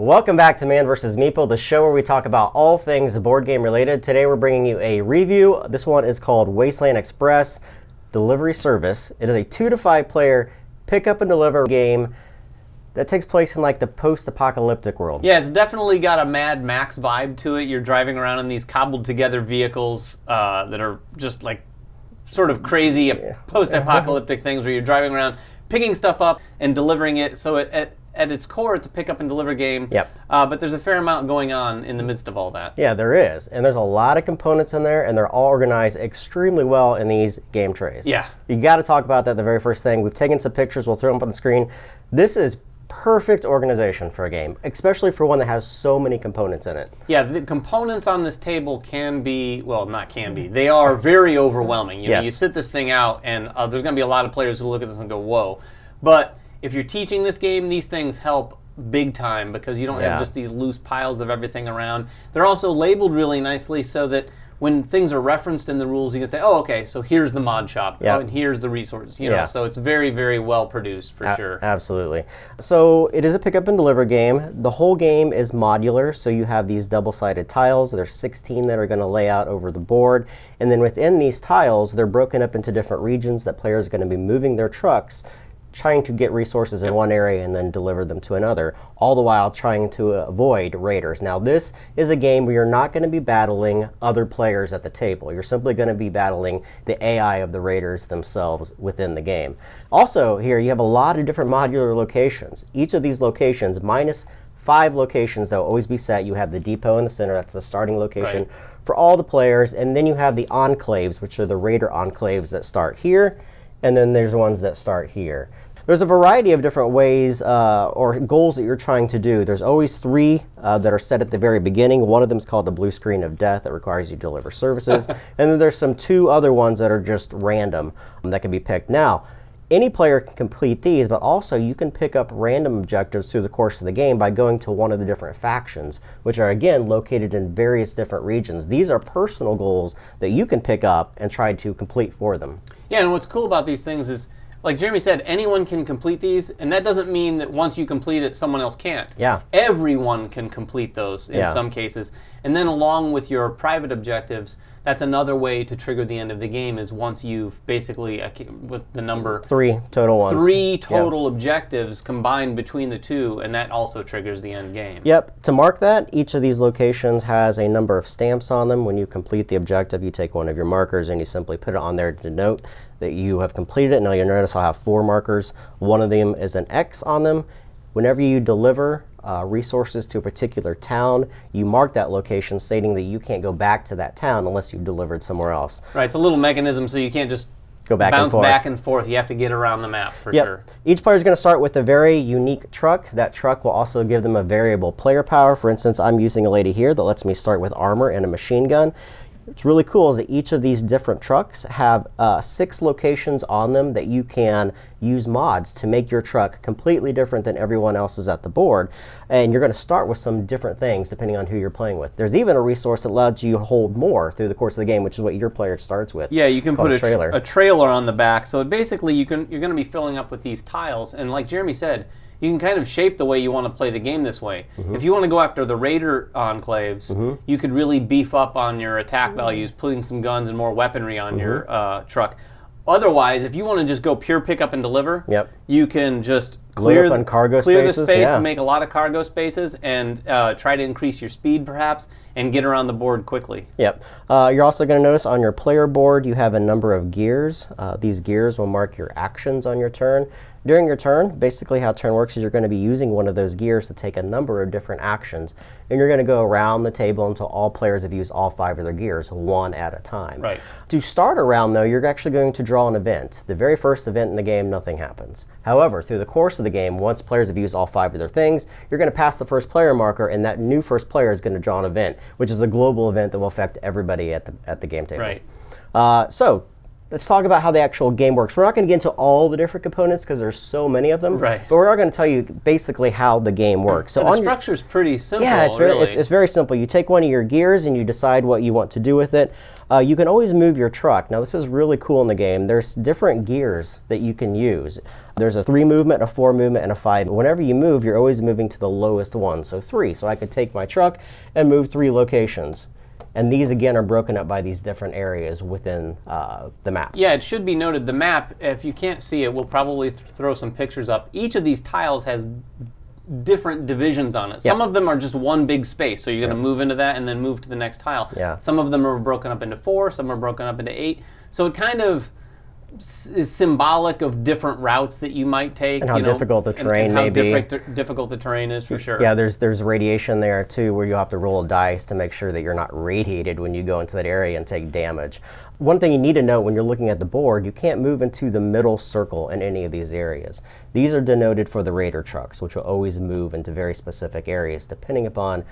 Welcome back to Man vs. Meeple, the show where we talk about all things board game related. Today we're bringing you a review. This one is called Wasteland Express Delivery Service. It is a 2 to 5 player pick up and deliver game that takes place in like the post-apocalyptic world. Yeah, it's definitely got a Mad Max vibe to it. You're driving around in these cobbled together vehicles that are just like sort of crazy post-apocalyptic things where you're driving around picking stuff up and delivering it. So at its core, it's a pick up and deliver game. Yep. But there's a fair amount going on in the midst of all that. Yeah, there is. And there's a lot of components in there, and they're all organized extremely well in these game trays. Yeah. You got to talk about that the very first thing. We've taken some pictures. We'll throw them up on the screen. This is perfect organization for a game, especially for one that has so many components in it. Yeah, the components on this table can be, well, not can be, they are very overwhelming. You know, you sit this thing out, and there's going to be a lot of players who look at this and go, whoa. But if you're teaching this game, these things help big time because you don't have just these loose piles of everything around. They're also labeled really nicely so that when things are referenced in the rules, you can say, oh, okay, so here's the mod shop, and here's the resources. You know, so it's very, very well produced for sure. Absolutely. So it is a pick up and deliver game. The whole game is modular, so you have these double-sided tiles. There's 16 that are going to lay out over the board. And then within these tiles, they're broken up into different regions that players are going to be moving their trucks, trying to get resources in one area and then deliver them to another, all the while trying to avoid raiders. Now this is a game where you're not going to be battling other players at the table. You're simply going to be battling the AI of the raiders themselves within the game. Also here you have a lot of different modular locations. Each of these locations, minus 5 locations that will always be set. You have the depot in the center, that's the starting location for all the players, and then you have the enclaves, which are the raider enclaves that start here, and then there's ones that start here. There's a variety of different ways or goals that you're trying to do. There's always 3 that are set at the very beginning. One of them is called the blue screen of death that requires you to deliver services. And then there's some 2 other ones that are just random that can be picked. Now, any player can complete these, but also you can pick up random objectives through the course of the game by going to one of the different factions, which are, again, located in various different regions. These are personal goals that you can pick up and try to complete for them. Yeah, and what's cool about these things is, like Jeremy said, anyone can complete these, and that doesn't mean that once you complete it, someone else can't. Yeah. Everyone can complete those in some cases. And then along with your private objectives, that's another way to trigger the end of the game is once you've basically, with the number... 3 total ones. 3 total objectives combined between the 2, and that also triggers the end game. Yep. To mark that, each of these locations has a number of stamps on them. When you complete the objective, you take one of your markers and you simply put it on there to denote that you have completed it. Now you'll notice I'll have 4 markers. One of them is an X on them. Whenever you deliver resources to a particular town, you mark that location stating that you can't go back to that town unless you've delivered somewhere else. Right, it's a little mechanism so you can't just go back bounce back and forth. You have to get around the map for sure. Each player is going to start with a very unique truck. That truck will also give them a variable player power. For instance, I'm using a lady here that lets me start with armor and a machine gun. What's really cool is that each of these different trucks have 6 locations on them that you can use mods to make your truck completely different than everyone else's at the board. And you're going to start with some different things depending on who you're playing with. There's even a resource that allows you to hold more through the course of the game, which is what your player starts with. Yeah, you can put a trailer on the back. So basically you're going to be filling up with these tiles. And like Jeremy said, you can kind of shape the way you want to play the game this way. If you want to go after the raider enclaves, you could really beef up on your attack values, putting some guns and more weaponry on your truck. Otherwise, if you want to just go pure pick up and deliver, you can just clear the space and make a lot of cargo spaces and try to increase your speed perhaps and get around the board quickly. Yep. You're also going to notice on your player board you have a number of gears. These gears will mark your actions on your turn. During your turn, basically how turn works is you're going to be using one of those gears to take a number of different actions, and you're going to go around the table until all players have used all 5 of their gears, one at a time. Right. To start a round, though, you're actually going to draw an event. The very first event in the game, nothing happens. However, through the course of the game, once players have used all 5 of their things, you're going to pass the first player marker, and that new first player is going to draw an event, which is a global event that will affect everybody at the game table. Right. So let's talk about how the actual game works. We're not going to get into all the different components because there's so many of them. Right. But we are going to tell you basically how the game works. So the structure's pretty simple. Yeah, it's very simple. You take one of your gears and you decide what you want to do with it. You can always move your truck. Now this is really cool in the game. There's different gears that you can use. There's a 3 movement, a 4 movement, and a 5. Whenever you move, you're always moving to the lowest one, so 3. So I could take my truck and move 3 locations. And these, again, are broken up by these different areas within the map. Yeah, it should be noted, the map, if you can't see it, we'll probably throw some pictures up. Each of these tiles has different divisions on it. Some of them are just one big space, so you're going to move into that and then move to the next tile. Yeah. Some of them are broken up into 4, some are broken up into 8. So it kind of is symbolic of different routes that you might take. And how difficult the terrain may be. And how difficult the terrain is, for sure. Yeah, there's radiation there, too, where you have to roll a dice to make sure that you're not radiated when you go into that area and take damage. One thing you need to know when you're looking at the board, you can't move into the middle circle in any of these areas. These are denoted for the Raider trucks, which will always move into very specific areas, depending upon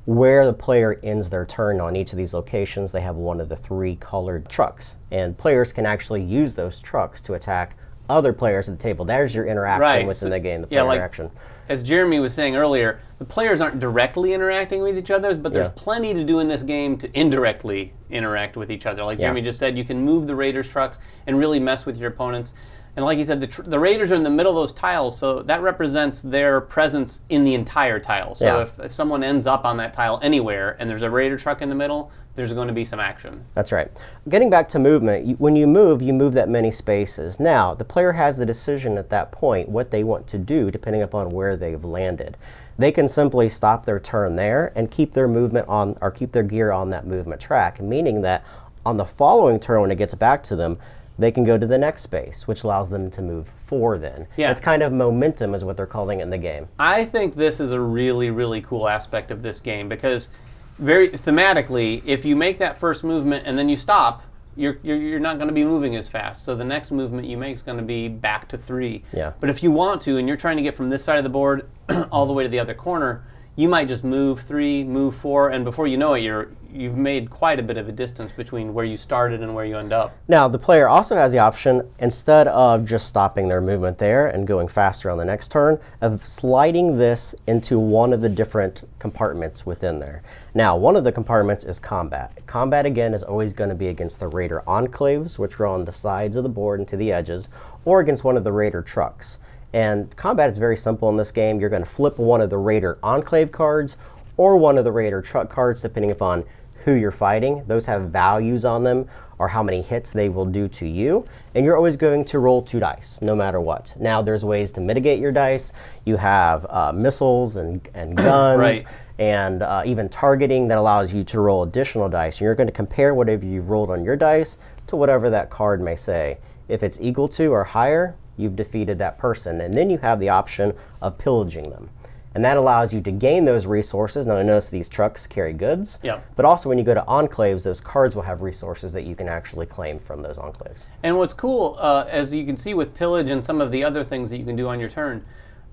where the player ends their turn. On each of these locations, they have one of the 3 colored trucks. And players can actually use those trucks to attack other players at the table. There's your interaction within the game, the player interaction. As Jeremy was saying earlier, the players aren't directly interacting with each other, but there's plenty to do in this game to indirectly interact with each other. Like Jeremy just said, you can move the Raiders trucks and really mess with your opponents. And like he said, the Raiders are in the middle of those tiles, so that represents their presence in the entire tile. So if someone ends up on that tile anywhere and there's a Raider truck in the middle, there's going to be some action. That's right. Getting back to movement, when you move that many spaces. Now, the player has the decision at that point what they want to do depending upon where they've landed. They can simply stop their turn there and keep their movement on, or keep their gear on that movement track, meaning that on the following turn when it gets back to them, they can go to the next space, which allows them to move 4 then. Yeah. It's kind of momentum is what they're calling it in the game. I think this is a really, really cool aspect of this game because very thematically, if you make that first movement and then you stop, you're not going to be moving as fast. So the next movement you make is going to be back to 3. Yeah. But if you want to and you're trying to get from this side of the board all the way to the other corner, you might just move 3, move 4, and before you know it, you've made quite a bit of a distance between where you started and where you end up. Now, the player also has the option, instead of just stopping their movement there and going faster on the next turn, of sliding this into one of the different compartments within there. Now, one of the compartments is combat. Combat, again, is always going to be against the Raider enclaves, which are on the sides of the board and to the edges, or against one of the Raider trucks. And combat is very simple in this game. You're going to flip one of the Raider enclave cards or one of the Raider truck cards, depending upon who you're fighting. Those have values on them, or how many hits they will do to you. And you're always going to roll 2 dice, no matter what. Now, there's ways to mitigate your dice. You have missiles and guns, and even targeting that allows you to roll additional dice. And you're going to compare whatever you've rolled on your dice to whatever that card may say. If it's equal to or higher, you've defeated that person. And then you have the option of pillaging them. And that allows you to gain those resources. Now, notice these trucks carry goods. But also when you go to enclaves, those cards will have resources that you can actually claim from those enclaves. And what's cool, as you can see with pillage and some of the other things that you can do on your turn,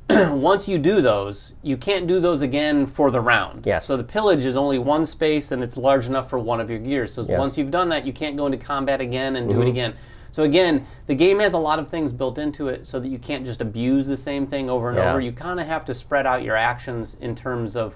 once you do those, you can't do those again for the round. So the pillage is only one space and it's large enough for one of your gears. So once you've done that, you can't go into combat again and do it again. So again, the game has a lot of things built into it so that you can't just abuse the same thing over and over. You kind of have to spread out your actions in terms of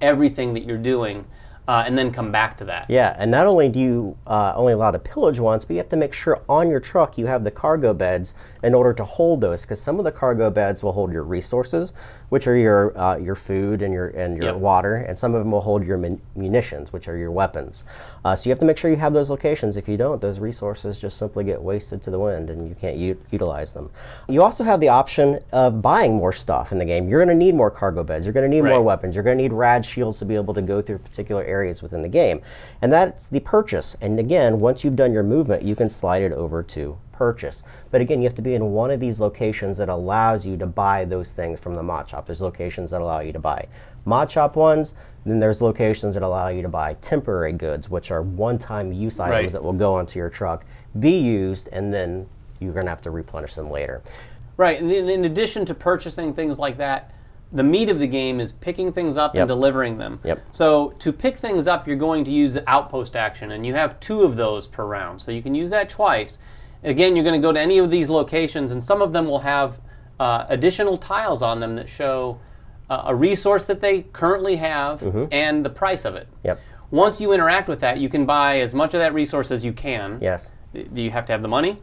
everything that you're doing. And then come back to that. Yeah, and not only do you only allow to pillage once, but you have to make sure on your truck you have the cargo beds in order to hold those, because some of the cargo beds will hold your resources, which are your food and your water, and some of them will hold your munitions, which are your weapons. So you have to make sure you have those locations. If you don't, those resources just simply get wasted to the wind, and you can't utilize them. You also have the option of buying more stuff in the game. You're going to need more cargo beds. You're going to need more weapons. You're going to need rad shields to be able to go through particular areas within the game. And that's the purchase. And again, once you've done your movement, you can slide it over to purchase. But again, you have to be in one of these locations that allows you to buy those things from the mod shop. There's locations that allow you to buy mod shop ones, then there's locations that allow you to buy temporary goods, which are one-time use items that will go onto your truck, be used, and then you're going to have to replenish them later. Right, and in addition to purchasing things like that, the meat of the game is picking things up and delivering them. Yep. So to pick things up, you're going to use the outpost action, and you have 2 of those per round. So you can use that twice. Again, you're going to go to any of these locations, and some of them will have additional tiles on them that show a resource that they currently have and the price of it. Yep. Once you interact with that, you can buy as much of that resource as you can. Yes. You have to have the money,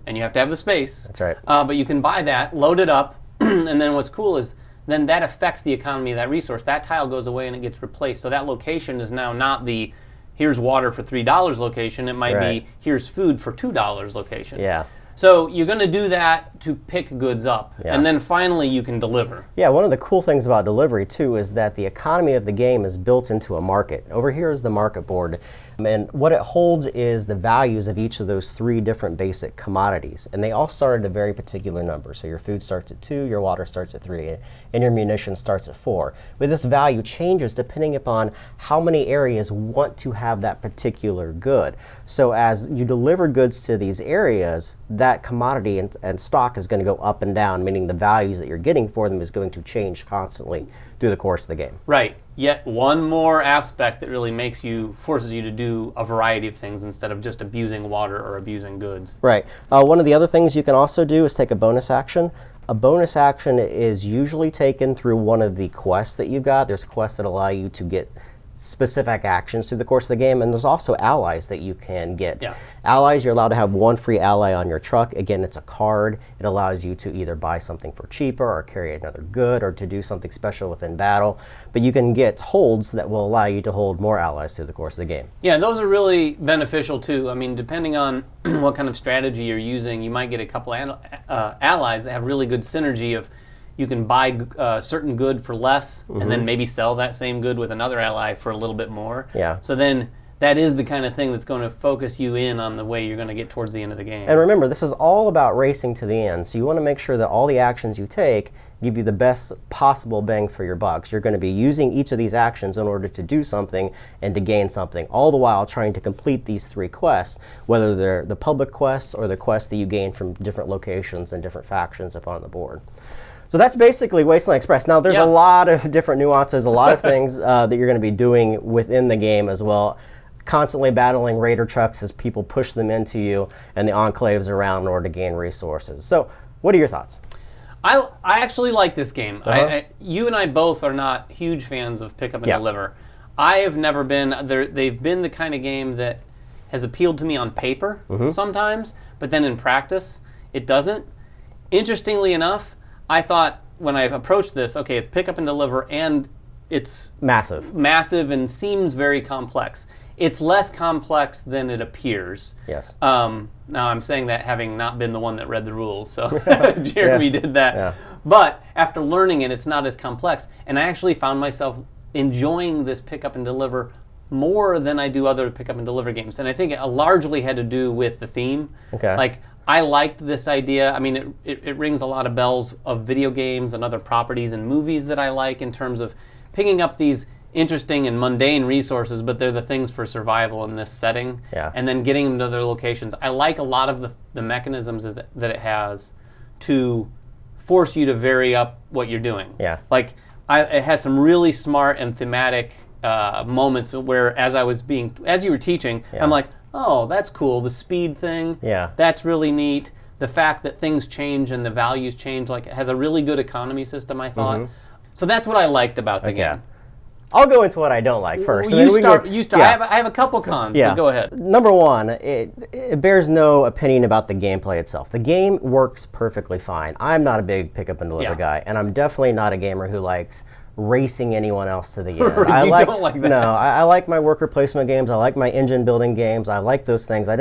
and you have to have the space. That's right. But you can buy that, load it up, and then what's cool is then that affects the economy of that resource. That tile goes away and it gets replaced. So that location is now not the here's water for $3 location. It might be here's food for $2 location. Yeah. So you're going to do that to pick goods up, and then finally you can deliver. Yeah, one of the cool things about delivery too is that the economy of the game is built into a market. Over here is the market board, and what it holds is the values of each of those 3 different basic commodities, and they all start at a very particular number. So your food starts at 2, your water starts at 3, and your munition starts at 4. But this value changes depending upon how many areas want to have that particular good. So as you deliver goods to these areas, that commodity and stock is going to go up and down, meaning the values that you're getting for them is going to change constantly through the course of the game. Right. Yet one more aspect that really forces you to do a variety of things instead of just abusing water or abusing goods. Right. One of the other things you can also do is take a bonus action. A bonus action is usually taken through one of the quests that you've got. There's quests that allow you to get specific actions through the course of the game, and there's also allies that you can get. Yeah. Allies, you're allowed to have 1 free ally on your truck. Again, it's a card. It allows you to either buy something for cheaper or carry another good or to do something special within battle. But you can get holds that will allow you to hold more allies through the course of the game. Yeah, those are really beneficial too. I mean, depending on what kind of strategy you're using, you might get a couple allies that have really good synergy of you can buy a certain good for less and then maybe sell that same good with another ally for a little bit more. Yeah. So then that is the kind of thing that's going to focus you in on the way you're going to get towards the end of the game. And remember, this is all about racing to the end. So you want to make sure that all the actions you take give you the best possible bang for your bucks. You're going to be using each of these actions in order to do something and to gain something, all the while trying to complete these 3 quests, whether they're the public quests or the quests that you gain from different locations and different factions upon the board. So that's basically Wasteland Express. Now, there's a lot of different nuances, a lot of things that you're going to be doing within the game as well. Constantly battling raider trucks as people push them into you and the enclaves around in order to gain resources. So what are your thoughts? I actually like this game. You and I both are not huge fans of pick up and deliver. I have never been. They've been the kind of game that has appealed to me on paper sometimes, but then in practice, it doesn't. Interestingly enough, I thought when I approached this, okay, it's pick up and deliver, and it's massive and seems very complex. It's less complex than it appears. Yes. Now I'm saying that having not been the one that read the rules, so Jeremy did that. Yeah. But after learning it, it's not as complex, and I actually found myself enjoying this pick up and deliver more than I do other pick up and deliver games, and I think it largely had to do with the theme. Okay. Like, I liked this idea. I mean, it rings a lot of bells of video games and other properties and movies that I like in terms of picking up these interesting and mundane resources, but they're the things for survival in this setting, and then getting them to other locations. I like a lot of the mechanisms that it has to force you to vary up what you're doing. Yeah. Like, it has some really smart and thematic moments where as you were teaching, I'm like, oh, that's cool. The speed thing, that's really neat. The fact that things change and the values change, like, it has a really good economy system, I thought. So that's what I liked about the game. I'll go into what I don't like first. You start. I have a couple cons, but go ahead. Number one, it bears no opinion about the gameplay itself. The game works perfectly fine. I'm not a big pick up and deliver guy, and I'm definitely not a gamer who likes racing anyone else to the end. Don't like that. No, I like my worker placement games. I like my engine building games. I like those things. I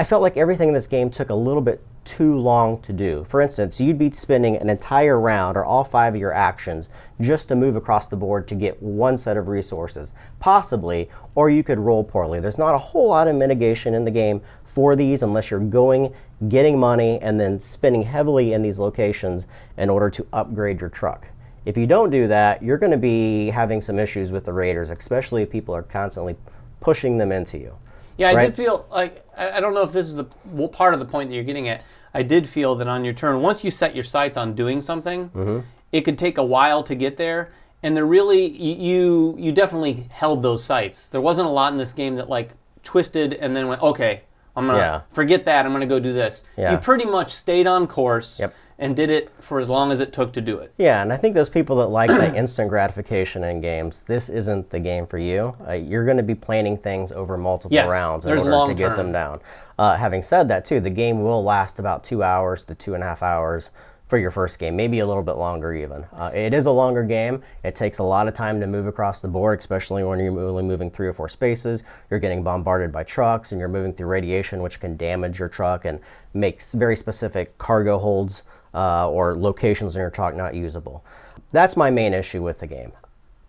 felt like everything in this game took a little bit too long to do. For instance, you'd be spending an entire round or all 5 of your actions just to move across the board to get one set of resources, possibly, or you could roll poorly. There's not a whole lot of mitigation in the game for these unless you're getting money, and then spending heavily in these locations in order to upgrade your truck. If you don't do that, you're going to be having some issues with the raiders, especially if people are constantly pushing them into you. Yeah, I did feel like, I don't know if this is the part of the point that you're getting at, I did feel that on your turn, once you set your sights on doing something, it could take a while to get there. And they're really, you definitely held those sights. There wasn't a lot in this game that like twisted and then went, okay, I'm going to forget that. I'm going to go do this. Yeah. You pretty much stayed on course Yep. and did it for as long as it took to do it. Yeah, and I think those people that like that instant gratification in games, this isn't the game for you. You're going to be planning things over multiple rounds in order to get them down. Having said that, too, the game will last about 2 hours to 2.5 hours for your first game, maybe a little bit longer even. It is a longer game. It takes a lot of time to move across the board, especially when you're only moving 3 or 4 spaces. You're getting bombarded by trucks and you're moving through radiation, which can damage your truck and makes very specific cargo holds or locations in your truck not usable. That's my main issue with the game.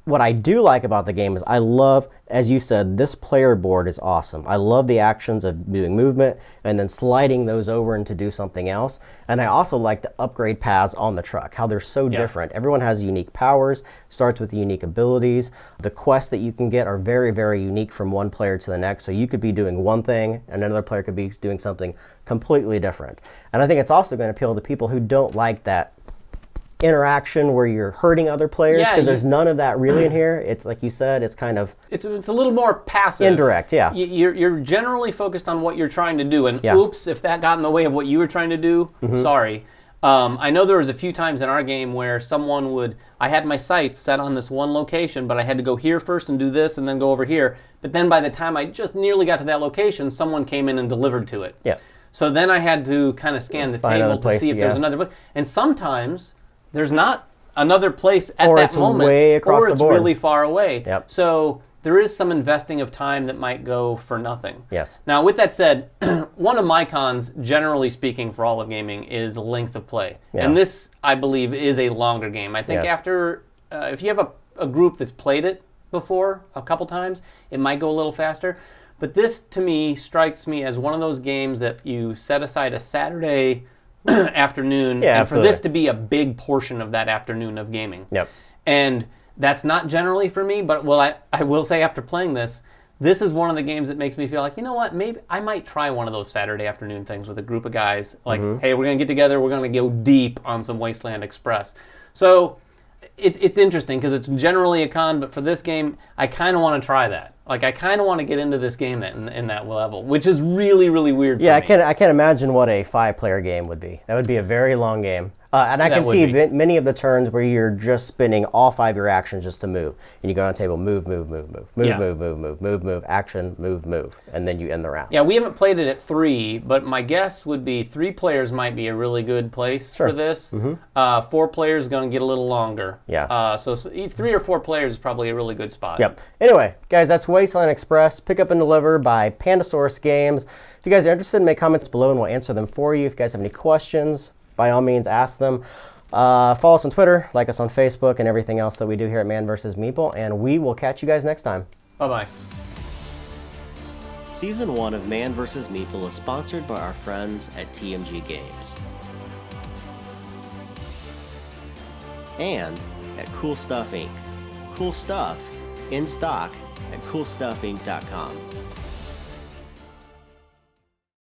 What I do like about the game is I love, as you said, this player board is awesome. I love the actions of doing movement and then sliding those over and to do something else. And I also like the upgrade paths on the truck, how they're so different. Everyone has unique powers, starts with unique abilities. The quests that you can get are very, very unique from one player to the next. So you could be doing one thing and another player could be doing something completely different. And I think it's also going to appeal to people who don't like that interaction where you're hurting other players, because there's none of that really in here. It's like you said, it's kind of it's a little more passive, indirect. You're generally focused on what you're trying to do, and oops, if that got in the way of what you were trying to do, sorry. I know there was a few times in our game where I had my sights set on this one location, but I had to go here first and do this and then go over here. But then by the time I just nearly got to that location, someone came in and delivered to it. So then I had to kind of scan the table to see if there's another place. And sometimes there's not another place at that moment, way across or it's the board. really far away. So there is some investing of time that might go for nothing. Now, with that said, one of my cons, generally speaking, for all of gaming, is length of play. And this, I believe, is a longer game. I think after, if you have a group that's played it before a couple times, it might go a little faster. But this, to me, strikes me as one of those games that you set aside a Saturday afternoon, and for this to be a big portion of that afternoon of gaming. And that's not generally for me, but I will say after playing this is one of the games that makes me feel like, you know what, maybe I might try one of those Saturday afternoon things with a group of guys. Like, hey, we're going to get together, we're going to go deep on some Wasteland Express. So it's interesting because it's generally a con, but for this game, I kind of want to try that. Like, I kind of want to get into this game in that level, which is really, really weird for me. I can't imagine what a 5-player game would be. That would be a very long game. And I can see many of the turns where you're just spending all 5 of your actions just to move. And you go on the table, move, move, move, move, move, move, move, move, move, move, action, move, move. And then you end the round. Yeah, we haven't played it at 3, but my guess would be 3 players might be a really good place for this. 4 players is going to get a little longer. So 3 or 4 players is probably a really good spot. Anyway, guys, that's Wasteland Express, pick up and deliver by Pandasaurus Games. If you guys are interested, make comments below and we'll answer them for you. If you guys have any questions, by all means, ask them. Follow us on Twitter, like us on Facebook, and everything else that we do here at Man vs. Meeple, and we will catch you guys next time. Bye-bye. Season 1 of Man vs. Meeple is sponsored by our friends at TMG Games. And at Cool Stuff Inc. Cool stuff in stock at coolstuffinc.com.